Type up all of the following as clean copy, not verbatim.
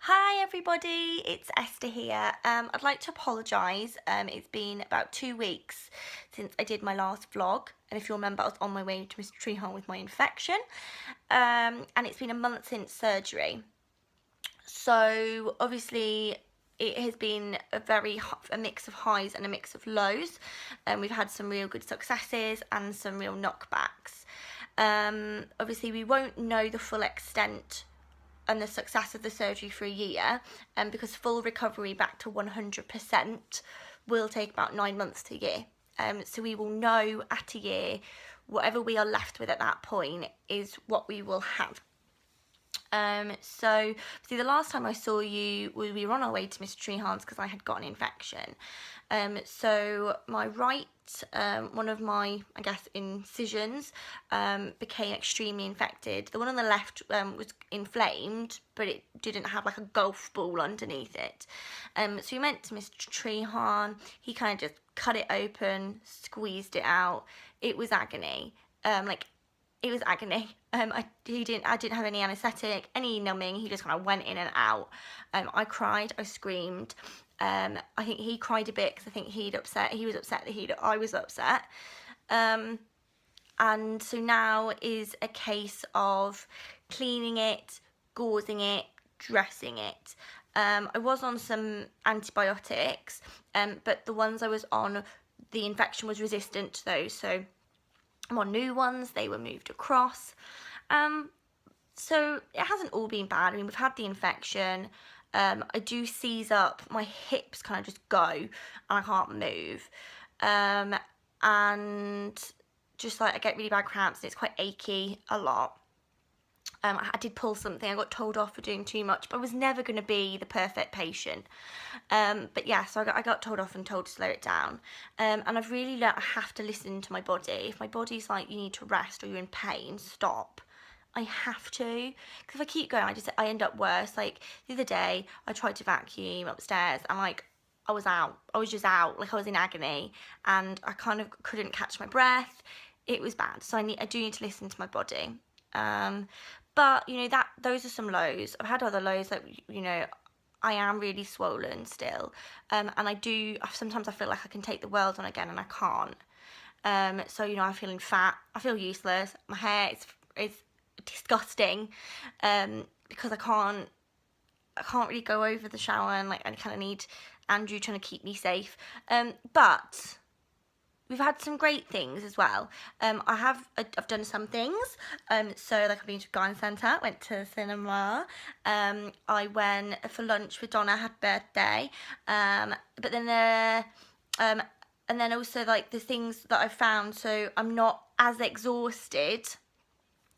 Hi everybody, it's Esther here. I'd like to apologise. It's been about 2 weeks since I did my last vlog, and if you remember I was on my way to Mr Trehan with my infection, and it's been a month since surgery. So obviously it has been a mix of highs and a mix of lows, and we've had some real good successes and some real knockbacks. Obviously we won't know the full extent and the success of the surgery for a year, because full recovery back to 100% will take about 9 months to a year. So we will know at a year, whatever we are left with at that point is what we will have. So see, the last time I saw you, we were on our way to Mr Trehan's because I had got an infection. So my right, one of my, I guess, incisions became extremely infected. The one on the left was inflamed, but it didn't have like a golf ball underneath it. So we went to Mr Trehan. He kind of just cut it open, squeezed it out. It was agony. It was agony. I didn't have any anaesthetic, any numbing. He just kind of went in and out. I cried, I screamed. I think he cried a bit because I think he was upset that I was upset. And so now is a case of cleaning it, gauzing it, dressing it. I was on some antibiotics, but the ones I was on, the infection was resistant to those, so I'm on new ones. They were moved across. So it hasn't all been bad. I mean, we've had the infection. I do seize up. My hips kind of just go and I can't move. And just like I get really bad cramps and it's quite achy a lot. I did pull something. I got told off for doing too much, but I was never going to be the perfect patient. But yeah, so I got told off and told to slow it down. And I've really learnt I have to listen to my body. If my body's like, you need to rest or you're in pain, stop. I have to, because if I keep going, I end up worse. Like the other day, I tried to vacuum upstairs and like I was just out, like I was in agony, and I kind of couldn't catch my breath. It was bad. So I do need to listen to my body. But you know, those are some lows. I've had other lows that, you know, I am really swollen still, and sometimes I feel like I can take the world on again and I can't. So you know, I'm feeling fat, I feel useless, my hair is disgusting, because I can't really go over the shower, and like I kind of need Andrew trying to keep me safe. But we've had some great things as well. I've done some things. So like I've been to Garden Centre, went to the cinema. I went for lunch with Donna, had birthday. But then and then also like the things that I've found, so I'm not as exhausted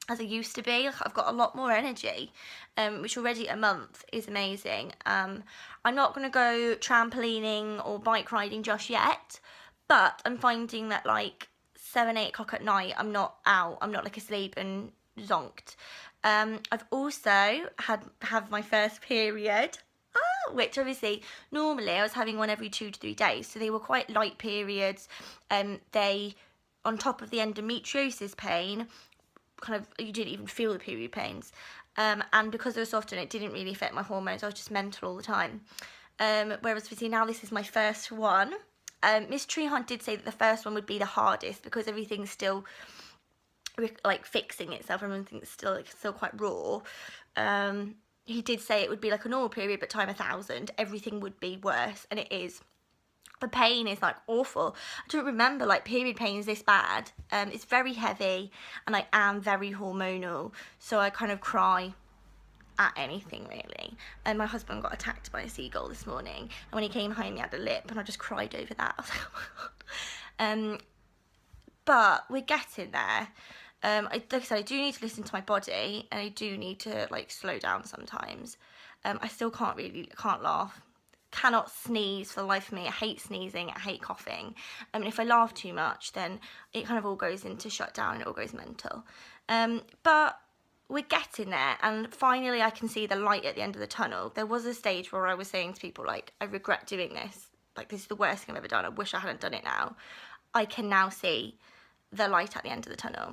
as I used to be. Like, I've got a lot more energy, which already a month is amazing. I'm not going to go trampolining or bike riding just yet, but I'm finding that like 7-8 o'clock at night, I'm not out. I'm not like asleep and zonked. I've also have my first period, which obviously normally I was having one every 2 to 3 days, so they were quite light periods. They, on top of the endometriosis pain, kind of, you didn't even feel the period pains, and because they were so often, it didn't really affect my hormones. I was just mental all the time. Whereas obviously now this is my first one. Miss Trehan did say that the first one would be the hardest because everything's still like fixing itself, everything's still quite raw. He did say it would be like a normal period, but time 1,000, everything would be worse, and it is. The pain is like awful. I don't remember like period pains this bad. It's very heavy, and I am very hormonal, so I kind of cry at anything really. And my husband got attacked by a seagull this morning, and when he came home he had a lip, and I just cried over that. I was like, oh my god. But we're getting there. Like I said, I do need to listen to my body, and I do need to like slow down sometimes. I still can't laugh, cannot sneeze for the life of me. I hate sneezing, I hate coughing. If I laugh too much, then it kind of all goes into shutdown and it all goes mental. But we're getting there, and finally I can see the light at the end of the tunnel. There was a stage where I was saying to people like, I regret doing this, like this is the worst thing I've ever done, I wish I hadn't done it now. I can now see the light at the end of the tunnel.